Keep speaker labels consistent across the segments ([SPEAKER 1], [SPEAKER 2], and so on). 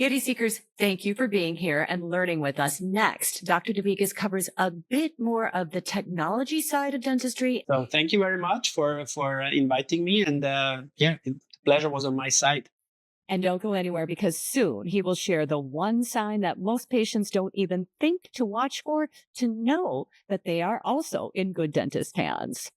[SPEAKER 1] Beauty seekers, thank you for being here and learning with us. Next, Dr. Devigus covers a bit more of the technology side of dentistry.
[SPEAKER 2] So thank you very much for inviting me. And the pleasure was on my side.
[SPEAKER 1] And don't go anywhere because soon he will share the one sign that most patients don't even think to watch for to know that they are also in good dentist hands.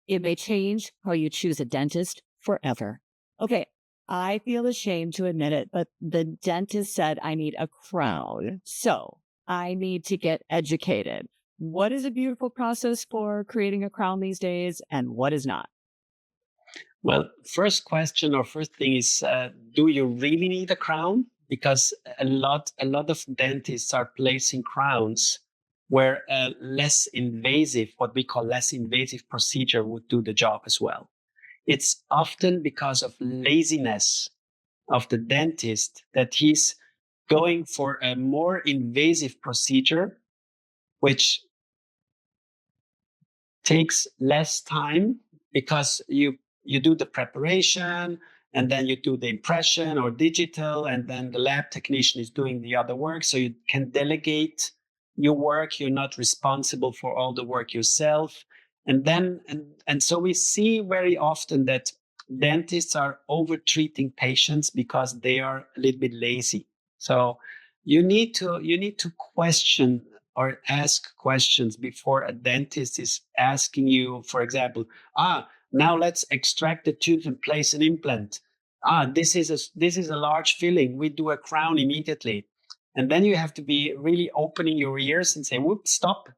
[SPEAKER 1] It may change how you choose a dentist forever. Okay, I feel ashamed to admit it, but the dentist said I need a crown. So I need to get educated. What is a beautiful process for creating a crown these days and what is not?
[SPEAKER 2] Well, first question or first thing is, do you really need a crown? Because a lot of dentists are placing crowns where a less invasive, what we call less invasive procedure would do the job as well. It's often because of laziness of the dentist that he's going for a more invasive procedure, which takes less time because you do the preparation and then you do the impression or digital, and then the lab technician is doing the other work. So you can delegate your work. You're not responsible for all the work yourself. And so we see very often that dentists are over treating patients because they are a little bit lazy. So you need to question or ask questions before a dentist is asking you, for example, now let's extract the tooth and place an implant. This is a large filling. We do a crown immediately. And then you have to be really opening your ears and say, whoops, stop.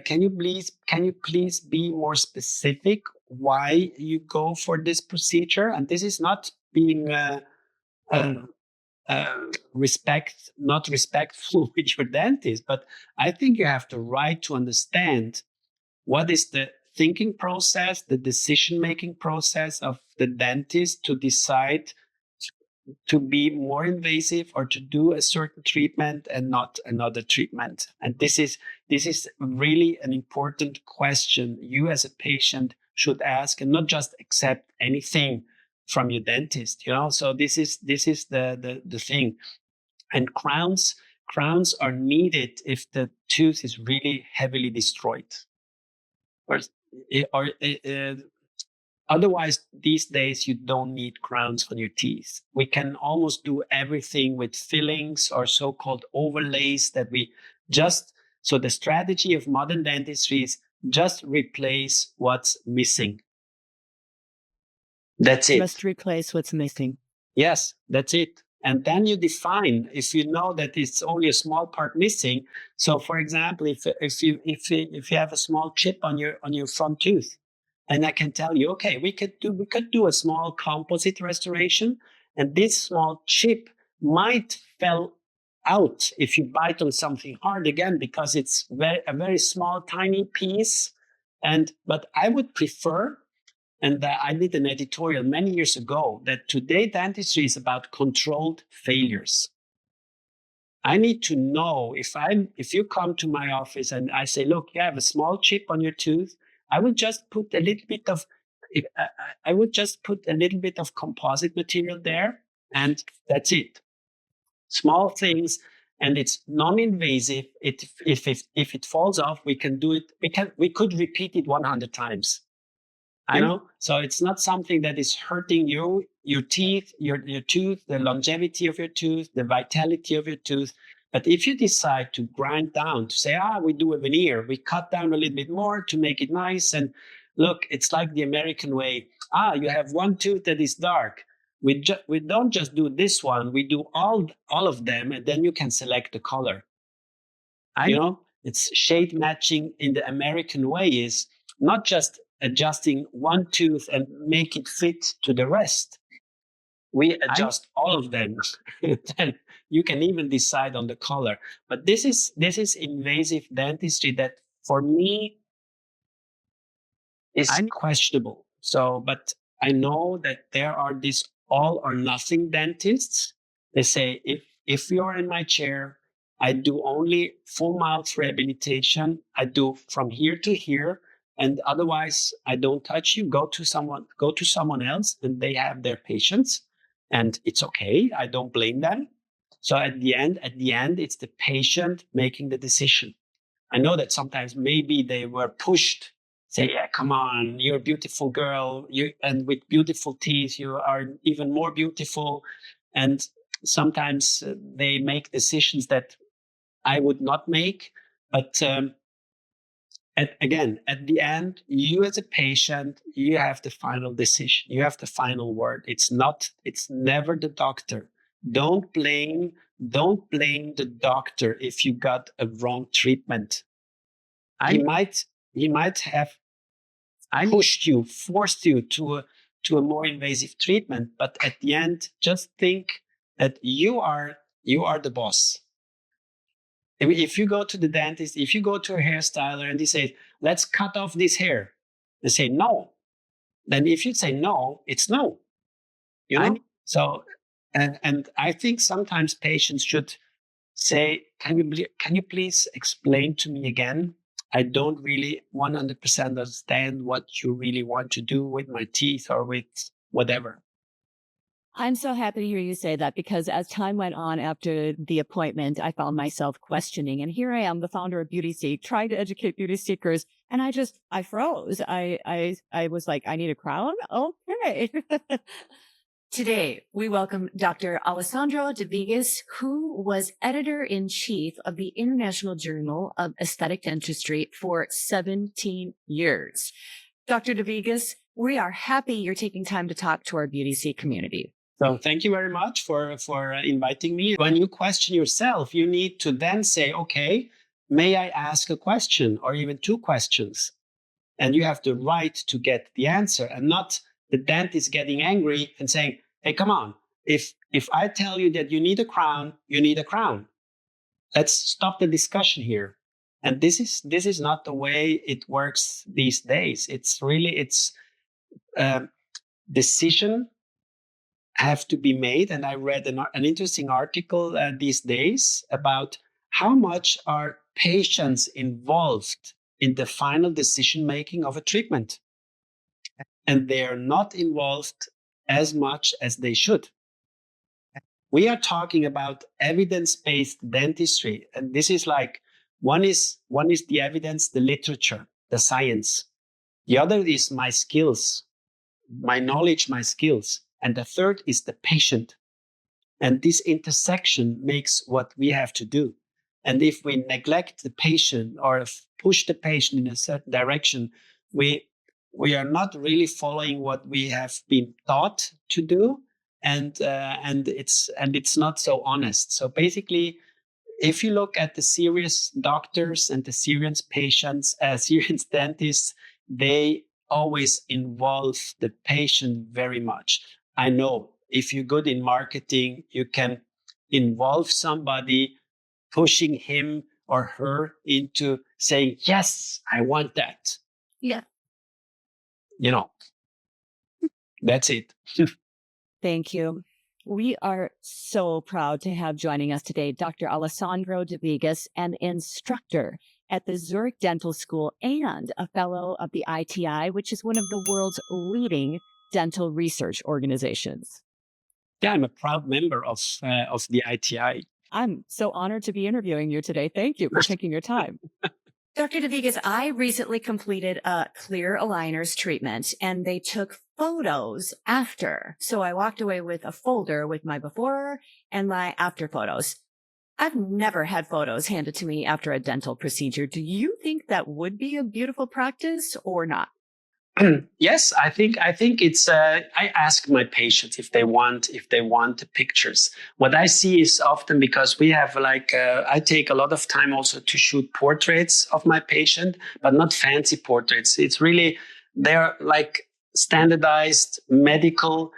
[SPEAKER 2] Can you please be more specific why you go for this procedure? And this is not being uh, not respectful with your dentist, but I think you have the right to understand what is the thinking process, the decision-making process of the dentist to decide to be more invasive or to do a certain treatment and not another treatment. And this is really an important question you as a patient should ask, and not just accept anything from your dentist. So this is the thing. And crowns are needed if the tooth is really heavily destroyed, or, or otherwise, these days, you don't need crowns on your teeth. We can almost do everything with fillings or so-called overlays that we just, so the strategy of modern dentistry is just replace what's missing. That's it.
[SPEAKER 1] Just replace what's missing.
[SPEAKER 2] Yes, that's it. And then you define if you know that it's only a small part missing. So, for example, if you have a small chip on your front tooth, and I can tell you, okay, we could do a small composite restoration, and this small chip might fall out if you bite on something hard again because it's a very small, tiny piece. But I would prefer, and I did an editorial many years ago, that today dentistry is about controlled failures. I need to know if you come to my office and I say, look, you have a small chip on your tooth, I would just put a little bit of I would just put a little bit of composite material there, and that's it. Small things, and it's non-invasive. If it falls off, we can do it. We could repeat it 100 times. So it's not something that is hurting your teeth, your tooth, the longevity of your tooth, the vitality of your tooth. But if you decide to grind down, to say, we do a veneer, we cut down a little bit more to make it nice. And look, it's like the American way. You have one tooth that is dark. We don't just do this one. We do all of them, and then you can select the color. It's shade matching in the American way is not just adjusting one tooth and make it fit to the rest. We adjust all of them. Then you can even decide on the color. But this is invasive dentistry that for me is questionable. So, but I know that there are these all or nothing dentists. They say, if you're in my chair, I do only full mouth rehabilitation. I do from here to here. And otherwise, I don't touch you. Go to someone else, and they have their patients, and it's okay. I don't blame them. So at the end, it's the patient making the decision. I know that sometimes maybe they were pushed, say, yeah, come on, you're a beautiful girl, and with beautiful teeth, you are even more beautiful. And sometimes they make decisions that I would not make. But again, at the end, you as a patient, you have the final decision. You have the final word. It's never the doctor. Don't blame, don't blame the doctor if you got a wrong treatment. He might have pushed you, forced you to a more invasive treatment, but at the end, just think that you are the boss. If you go to the dentist, if you go to a hairstyler and he says, let's cut off this hair, they say no. Then if you say no, it's no. You know? So and I think sometimes patients should say, can you please explain to me again? I don't really 100% understand what you really want to do with my teeth or with whatever.
[SPEAKER 1] I'm so happy to hear you say that, because as time went on after the appointment, I found myself questioning. And here I am, the founder of Beauty Seek, trying to educate beauty seekers. And I froze. I was like, I need a crown? Okay. Today, we welcome Dr. Alessandro Devigus, who was editor-in-chief of the International Journal of Aesthetic Dentistry for 17 years. Dr. Devigus, we are happy you're taking time to talk to our Beauty Seek community.
[SPEAKER 2] So thank you very much for inviting me. When you question yourself, you need to then say, okay, may I ask a question or even two questions? And you have the right to get the answer, and not the dentist getting angry and saying, hey, come on, if I tell you that you need a crown, you need a crown. Let's stop the discussion here. And this is not the way it works these days. It's decision have to be made. And I read an interesting article these days about how much are patients involved in the final decision making of a treatment. And they are not involved as much as they should. We are talking about evidence-based dentistry. And this is like, one is the evidence, the literature, the science. The other is my skills, my knowledge, my skills. And the third is the patient. And this intersection makes what we have to do. And if we neglect the patient or push the patient in a certain direction, we are not really following what we have been taught to do, and it's not so honest. So basically, if you look at the serious doctors and the serious patients, serious dentists, they always involve the patient very much. I know if you're good in marketing, you can involve somebody, pushing him or her into saying, yes, I want that.
[SPEAKER 1] Yeah.
[SPEAKER 2] That's it.
[SPEAKER 1] Thank you. We are so proud to have joining us today Dr. Alessandro Devigus, an instructor at the Zurich Dental School and a fellow of the ITI, which is one of the world's leading dental research organizations.
[SPEAKER 2] Yeah, I'm a proud member of the ITI.
[SPEAKER 1] I'm so honored to be interviewing you today. Thank you for taking your time. Dr. Devigus, I recently completed a clear aligners treatment, and they took photos after. So I walked away with a folder with my before and my after photos. I've never had photos handed to me after a dental procedure. Do you think that would be a beautiful practice or not?
[SPEAKER 2] Yes, I think it's. I ask my patients if they want the pictures. What I see is often, because we have I take a lot of time also to shoot portraits of my patient, but not fancy portraits. It's really, they're like standardized medical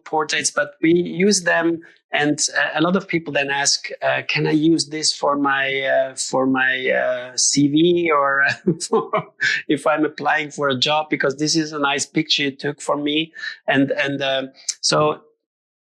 [SPEAKER 2] portraits, but we use them. And a lot of people then ask, can I use this for my CV, or if I'm applying for a job, because this is a nice picture you took for me. And so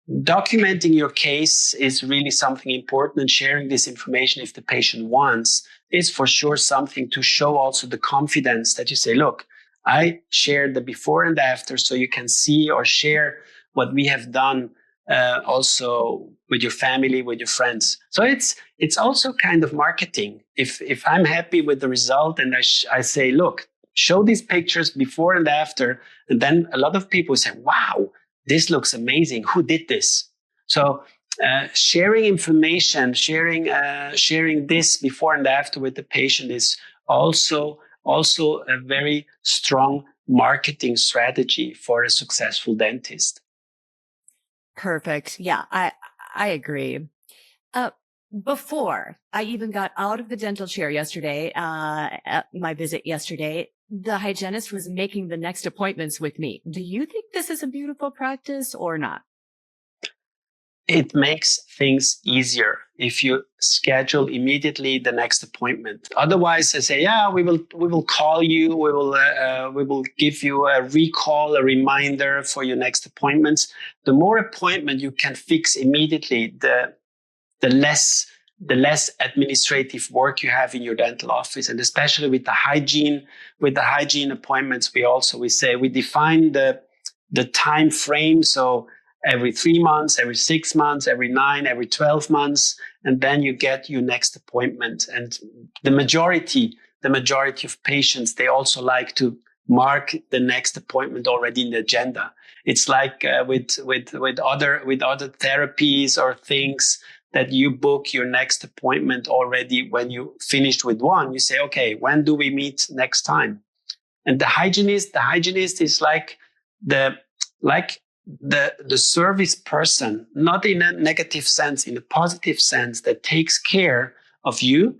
[SPEAKER 2] documenting your case is really something important, and sharing this information, if the patient wants, is for sure something to show also the confidence that you say, look, I shared the before and after, so you can see or share what we have done also with your family, with your friends. So it's also kind of marketing. If I'm happy with the result and I say, look, show these pictures before and after, and then a lot of people say, wow, this looks amazing. Who did this? So sharing information, sharing this before and after with the patient is also a very strong marketing strategy for a successful dentist.
[SPEAKER 1] Perfect. Yeah, I agree. Uh, Before I even got out of the dental chair yesterday, at my visit yesterday, the hygienist was making the next appointments with me. Do you think this is a beautiful practice or not?
[SPEAKER 2] It makes things easier if you schedule immediately the next appointment. Otherwise, I say, yeah, we will call you, we will give you a recall, a reminder for your next appointments. The more appointment you can fix immediately, the less administrative work you have in your dental office. And especially with the hygiene appointments, we say we define the time frame. So every 3 months, every 6 months, every 9, every 12 months, and then you get your next appointment. And the majority of patients, they also like to mark the next appointment already in the agenda. It's like with other therapies or things, that you book your next appointment already when you finished with one. You say, okay, when do we meet next time? And the hygienist is like the service person, not in a negative sense, in a positive sense, that takes care of you.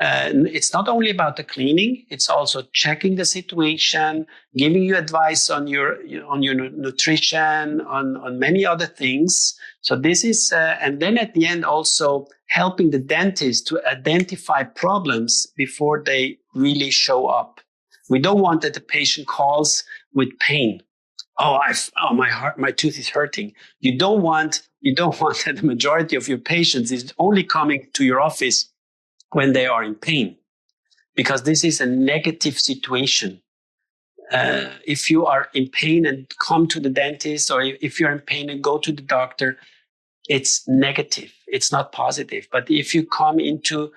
[SPEAKER 2] It's not only about the cleaning; it's also checking the situation, giving you advice on your nutrition, on many other things. So this is, and then at the end also helping the dentist to identify problems before they really show up. We don't want that the patient calls with pain. Oh, my tooth is hurting. You don't want that the majority of your patients is only coming to your office when they are in pain, because this is a negative situation. If you are in pain and come to the dentist, or if you're in pain and go to the doctor, it's negative. It's not positive. But if you come into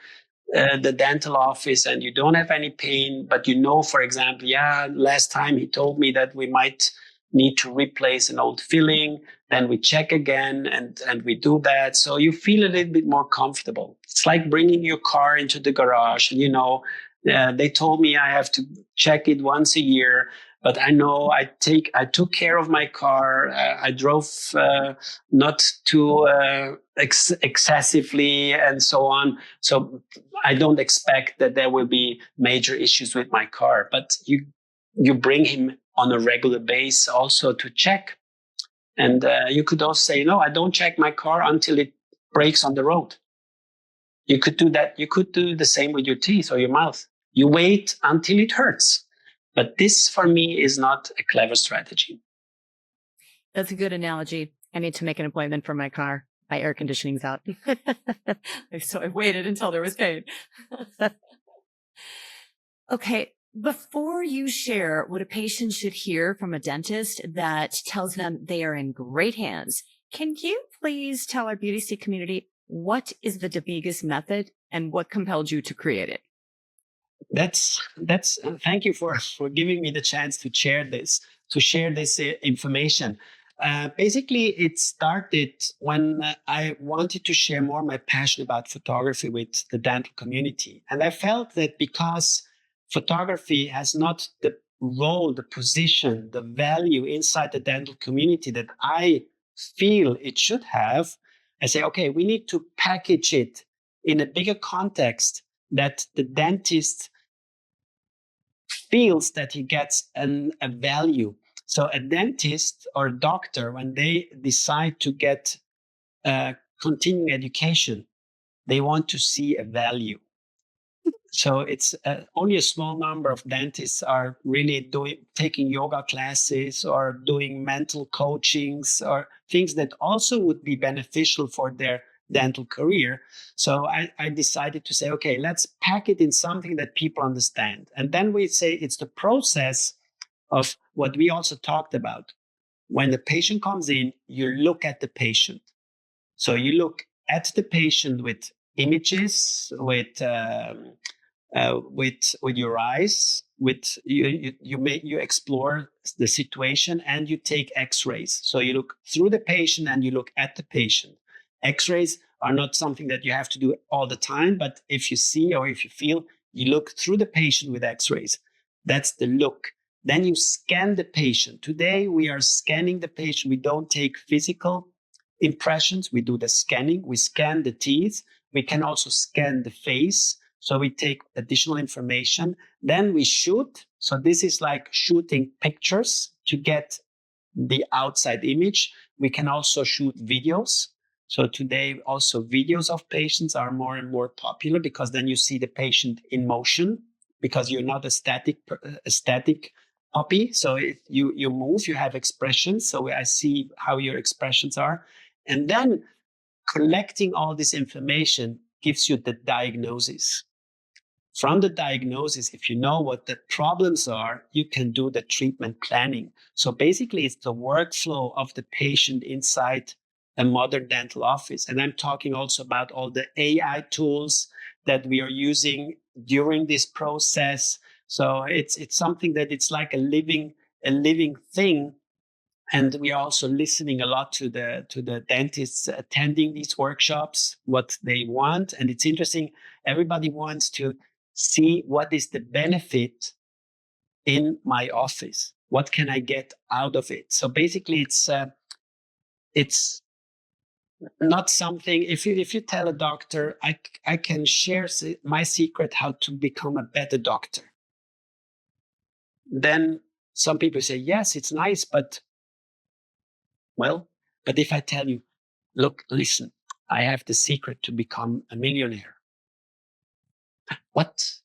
[SPEAKER 2] the dental office and you don't have any pain, but for example, last time he told me that we might need to replace an old filling, then we check again and we do that. So you feel a little bit more comfortable. It's like bringing your car into the garage. They told me I have to check it once a year, but I know I took care of my car. I drove not too excessively and so on. So I don't expect that there will be major issues with my car, but you bring him on a regular basis also to check. And you could also say, no, I don't check my car until it breaks on the road. You could do that. You could do the same with your teeth or your mouth. You wait until it hurts. But this, for me, is not a clever strategy.
[SPEAKER 1] That's a good analogy. I need to make an appointment for my car. My air conditioning's out. So I waited until there was pain. Okay. Before you share what a patient should hear from a dentist that tells them they are in great hands, can you please tell our beauty community what is the Devigus method and what compelled you to create it?
[SPEAKER 2] That's thank you for giving me the chance to share this information. Basically, it started when I wanted to share more my passion about photography with the dental community, and I felt that because photography has not the role, the position, the value inside the dental community that I feel it should have, I say, okay, we need to package it in a bigger context that the dentist feels that he gets a value. So a dentist or a doctor, when they decide to get continuing education, they want to see a value. So it's only a small number of dentists are really taking yoga classes or doing mental coachings or things that also would be beneficial for their dental career. So I decided to say, okay, let's pack it in something that people understand. And then we say it's the process of what we also talked about. when the patient comes in, you look at the patient. So you look at the patient with images, with your eyes, with you explore the situation, and you take X-rays. So you look through the patient and you look at the patient. X-rays are not something that you have to do all the time, but if you see or if you feel, you look through the patient with X-rays. That's the look. Then you scan the patient. Today we are scanning the patient. We don't take physical impressions. We do the scanning. We scan the teeth. We can also scan the face. So we take additional information. Then we shoot. So this is like shooting pictures to get the outside image. We can also shoot videos. So today also videos of patients are more and more popular because then you see the patient in motion because you're not a static puppy. So you move, you have expressions. So I see how your expressions are. And then collecting all this information gives you the diagnosis. From the diagnosis, if you know what the problems are, you can do the treatment planning. So basically, it's the workflow of the patient inside a modern dental office. And I'm talking also about all the AI tools that we are using during this process. So it's something that it's like a living thing. And we are also listening a lot to the dentists attending these workshops, what they want. And it's interesting. Everybody wants to see what is the benefit in my office. What can I get out of it? So basically, it's not something. If you tell a doctor, I can share my secret how to become a better doctor. Then some people say, yes, it's nice, but if I tell you, look, listen, I have the secret to become a millionaire. What?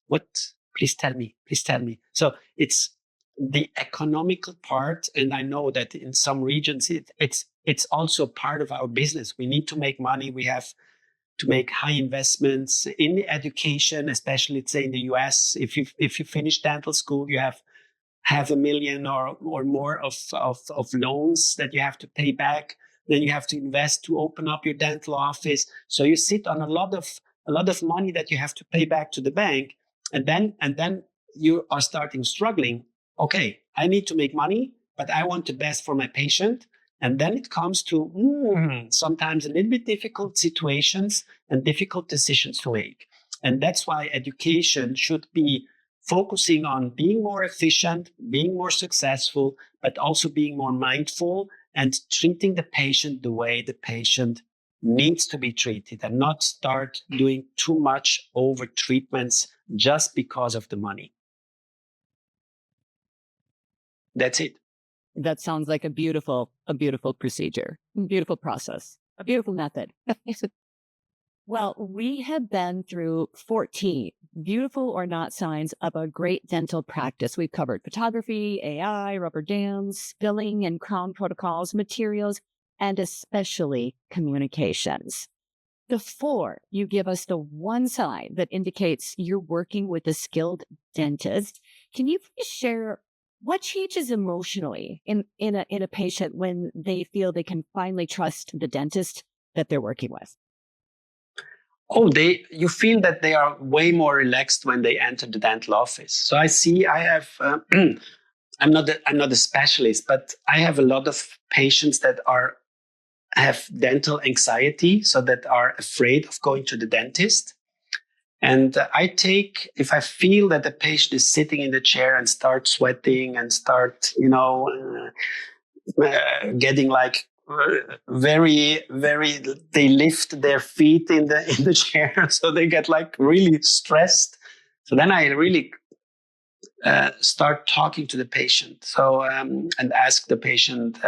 [SPEAKER 2] Please tell me. So it's the economical part. And I know that in some regions, it's also part of our business. We need to make money. We have to make high investments in education, especially let's say in the US. If you finish dental school, you have $500,000 or more of loans that you have to pay back. Then you have to invest to open up your dental office. So you sit on a lot of money that you have to pay back to the bank. And then you are starting struggling. Okay, I need to make money, but I want the best for my patient. And then it comes to sometimes a little bit difficult situations and difficult decisions to make. And that's why education should be focusing on being more efficient, being more successful, but also being more mindful and treating the patient the way the patient needs to be treated and not start doing too much over treatments just because of the money. That's it.
[SPEAKER 1] That sounds like a beautiful procedure, beautiful process, a beautiful method. Well, we have been through 14 beautiful or not signs of a great dental practice. We've covered photography, AI, rubber dams, billing and crown protocols, materials, and especially communications. Before you give us the one sign that indicates you're working with a skilled dentist, can you please share what changes emotionally in a patient when they feel they can finally trust the dentist that they're working with?
[SPEAKER 2] Oh, you feel that they are way more relaxed when they enter the dental office. So I have, I'm not a specialist, but I have a lot of patients that have dental anxiety, so that are afraid of going to the dentist. And if I feel that the patient is sitting in the chair and start sweating and start, getting like very, very, they lift their feet in the chair, so they get like really stressed. So then I really start talking to the patient. So and ask the patient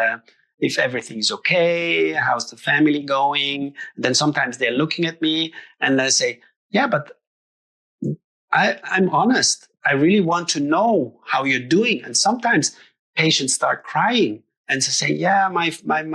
[SPEAKER 2] if everything's okay, how's the family going. And then sometimes they're looking at me and I say, yeah, but I'm honest. I really want to know how you're doing. And sometimes patients start crying and say, yeah, my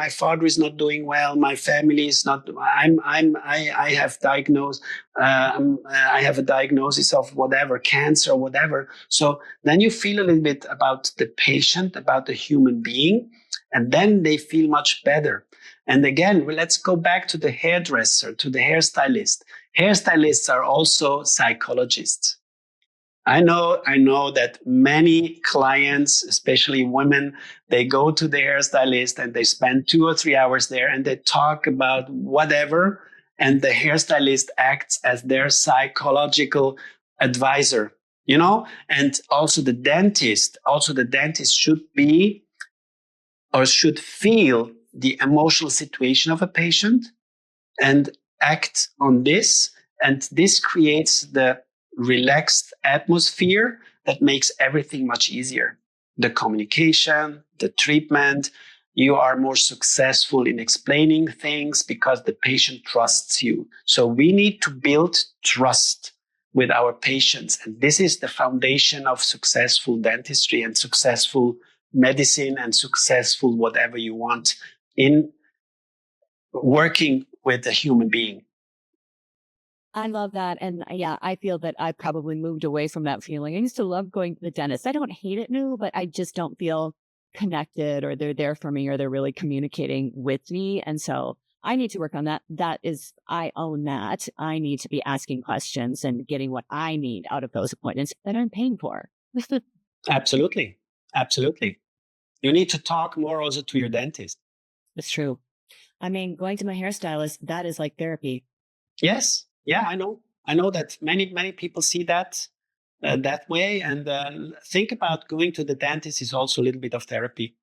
[SPEAKER 2] father is not doing well. My family is not, I have diagnosed, I have a diagnosis of whatever, cancer or whatever. So then you feel a little bit about the patient, about the human being. And then they feel much better. And again, let's go back to the hairdresser, to the hairstylist. Hairstylists are also psychologists. I know that many clients, especially women, they go to the hairstylist and they spend 2 or 3 hours there and they talk about whatever. And the hairstylist acts as their psychological advisor, and also the dentist should be or should feel the emotional situation of a patient and act on this. And this creates the relaxed atmosphere that makes everything much easier. The communication, the treatment, you are more successful in explaining things because the patient trusts you. So we need to build trust with our patients. And this is the foundation of successful dentistry and successful medicine and successful whatever you want in working with a human being.
[SPEAKER 1] I love that. And yeah, I feel that I probably moved away from that feeling. I used to love going to the dentist. I don't hate it now, but I just don't feel connected or they're there for me or they're really communicating with me. And so I need to work on that. I own that. I need to be asking questions and getting what I need out of those appointments that I'm paying for.
[SPEAKER 2] Absolutely. Absolutely. You need to talk more also to your dentist.
[SPEAKER 1] It's true. I mean, going to my hairstylist, that is like therapy.
[SPEAKER 2] Yes. Yeah, I know. I know that many people see that that way. And think about going to the dentist is also a little bit of therapy.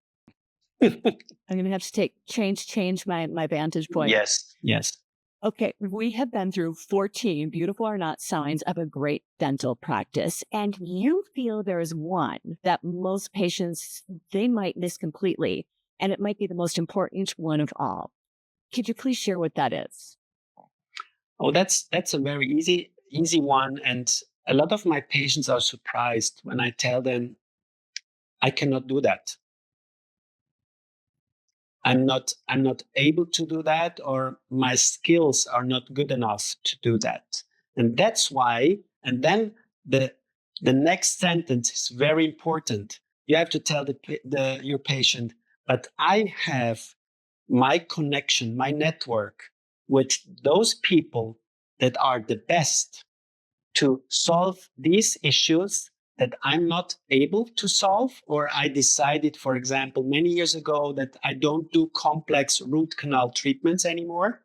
[SPEAKER 1] I'm going to have to change my vantage point.
[SPEAKER 2] Yes. Yes.
[SPEAKER 1] Okay, we have been through 14 beautiful or not signs of a great dental practice, and you feel there is one that most patients, they might miss completely, and it might be the most important one of all. Could you please share what that is?
[SPEAKER 2] Oh, that's a very easy one. And a lot of my patients are surprised when I tell them I cannot do that. I'm not able to do that, or my skills are not good enough to do that. And that's why, and then the next sentence is very important. You have to tell your patient, but I have my connection, my network with those people that are the best to solve these issues that I'm not able to solve, or I decided, for example, many years ago that I don't do complex root canal treatments anymore.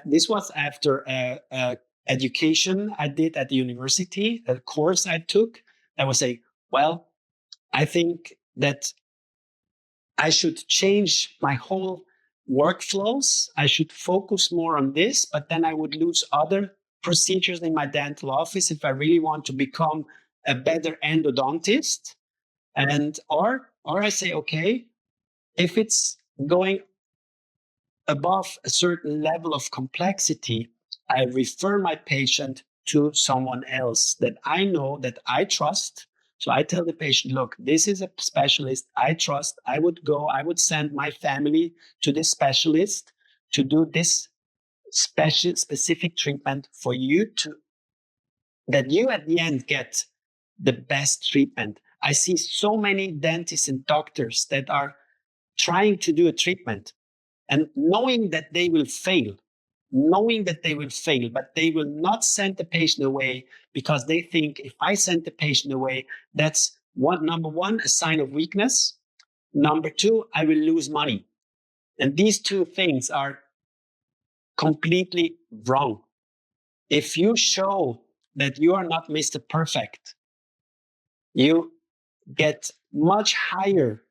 [SPEAKER 2] This was after education I did at the university, a course I took. I was saying, well, I think that I should change my whole workflows. I should focus more on this, but then I would lose other procedures in my dental office if I really want to become a better endodontist. And or I say, okay, if it's going above a certain level of complexity, I refer my patient to someone else that I know, that I trust. So I tell the patient, look, this is a specialist I trust. I would send my family to this specialist to do this specific treatment for you, that you at the end get the best treatment. I see so many dentists and doctors that are trying to do a treatment and knowing that they will fail, but they will not send the patient away because they think, if I send the patient away, that's number one, a sign of weakness. Number two, I will lose money. And these two things are completely wrong. If you show that you are not Mr. Perfect, you get much higher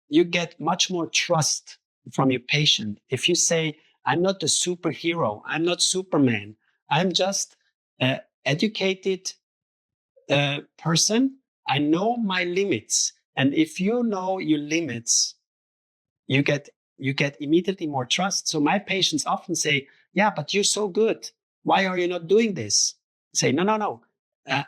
[SPEAKER 2] you get much more trust from your patient. If you say, I'm not a superhero, I'm not Superman, I'm just an educated person, I know my limits. And if you know your limits, you get immediately more trust. So my patients often say, yeah, but you're so good. Why are you not doing this? I say, no.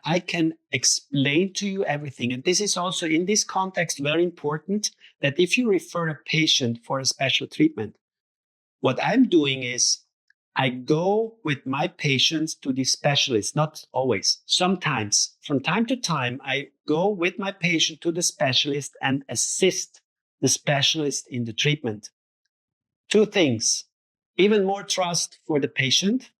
[SPEAKER 2] I can explain to you everything. And this is also in this context very important, that if you refer a patient for a special treatment, what I'm doing is I go with my patients to the specialist, not always. Sometimes, from time to time, I go with my patient to the specialist and assist the specialist in the treatment. Two things: even more trust for the patient.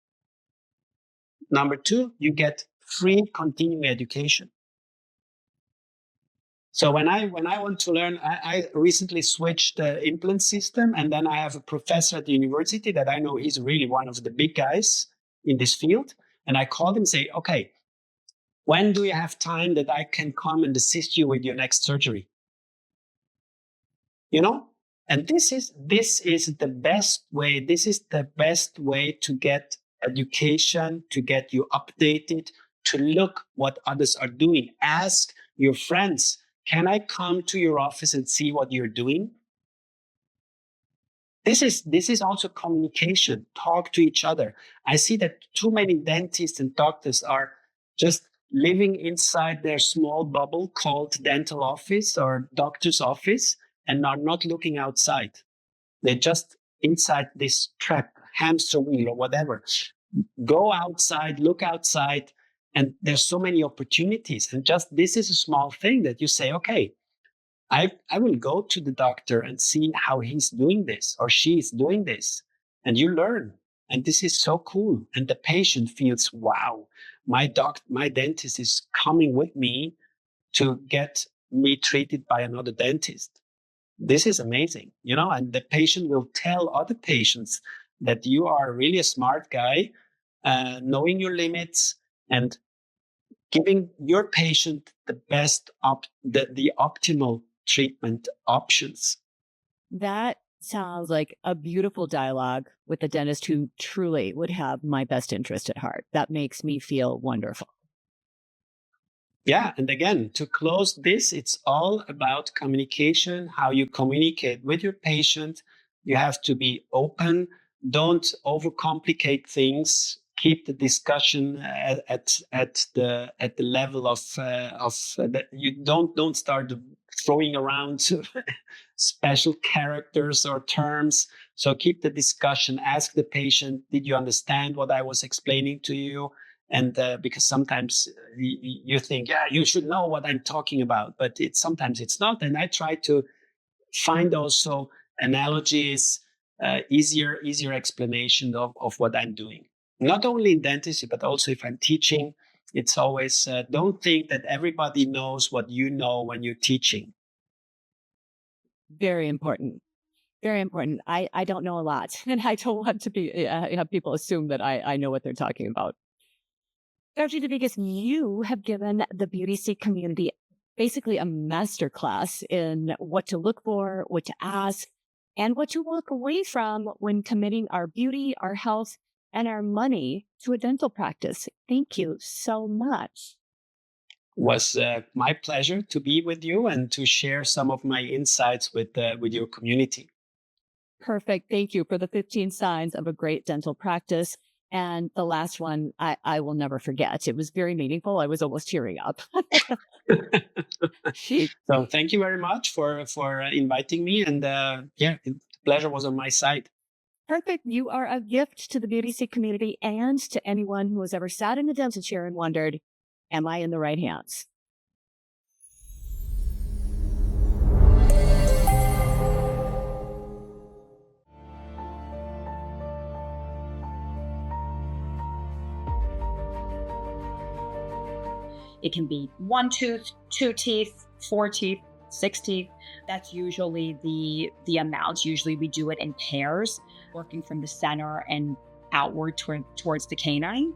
[SPEAKER 2] Number two, you get free continuing education. So when I want to learn, I recently switched the implant system, and then I have a professor at the university that I know he's really one of the big guys in this field. And I called him and say, okay, when do you have time that I can come and assist you with your next surgery? You know? And this is the best way. This is the best way to get education, to get you updated, to look what others are doing. Ask your friends, can I come to your office and see what you're doing? This is also communication. Talk to each other. I see that too many dentists and doctors are just living inside their small bubble called dental office or doctor's office and are not looking outside. They're just inside this trap, hamster wheel or whatever. Go outside, look outside, and there's so many opportunities. And just this is a small thing that you say, okay, I will go to the doctor and see how he's doing this or she's doing this. And you learn. And this is so cool. And the patient feels, wow, my dentist is coming with me to get me treated by another dentist. This is amazing, and the patient will tell other patients that you are really a smart guy, knowing your limits and giving your patient the best, the optimal treatment options.
[SPEAKER 1] That sounds like a beautiful dialogue with a dentist who truly would have my best interest at heart. That makes me feel wonderful.
[SPEAKER 2] Yeah. And again, to close this, it's all about communication, how you communicate with your patient. You have to be open. Don't overcomplicate things. Keep the discussion at the level of you don't start throwing around special characters or terms. So keep the discussion. Ask the patient, did you understand what I was explaining to you? And because sometimes you think, yeah, you should know what I'm talking about, but sometimes it's not. And I try to find also analogies, easier explanation of what I'm doing. Not only in dentistry, but also if I'm teaching, it's always don't think that everybody knows what you know when you're teaching.
[SPEAKER 1] Very important. Very important. I don't know a lot, and I don't want to have people assume that I know what they're talking about. Dr. Devigus, you have given the Beauty Seek community basically a masterclass in what to look for, what to ask, and what to walk away from when committing our beauty, our health, and our money to a dental practice. Thank you so much.
[SPEAKER 2] It was my pleasure to be with you and to share some of my insights with your community.
[SPEAKER 1] Perfect. Thank you for the 15 signs of a great dental practice. And the last one, I will never forget. It was very meaningful. I was almost tearing up.
[SPEAKER 2] So thank you very much for inviting me. And the pleasure was on my side.
[SPEAKER 1] Perfect. You are a gift to the Beauty Seek community and to anyone who has ever sat in a dental chair and wondered, am I in the right hands?
[SPEAKER 3] It can be 1 tooth, 2 teeth, 4 teeth, 6 teeth. That's usually the amount. Usually we do it in pairs, working from the center and outward towards the canine.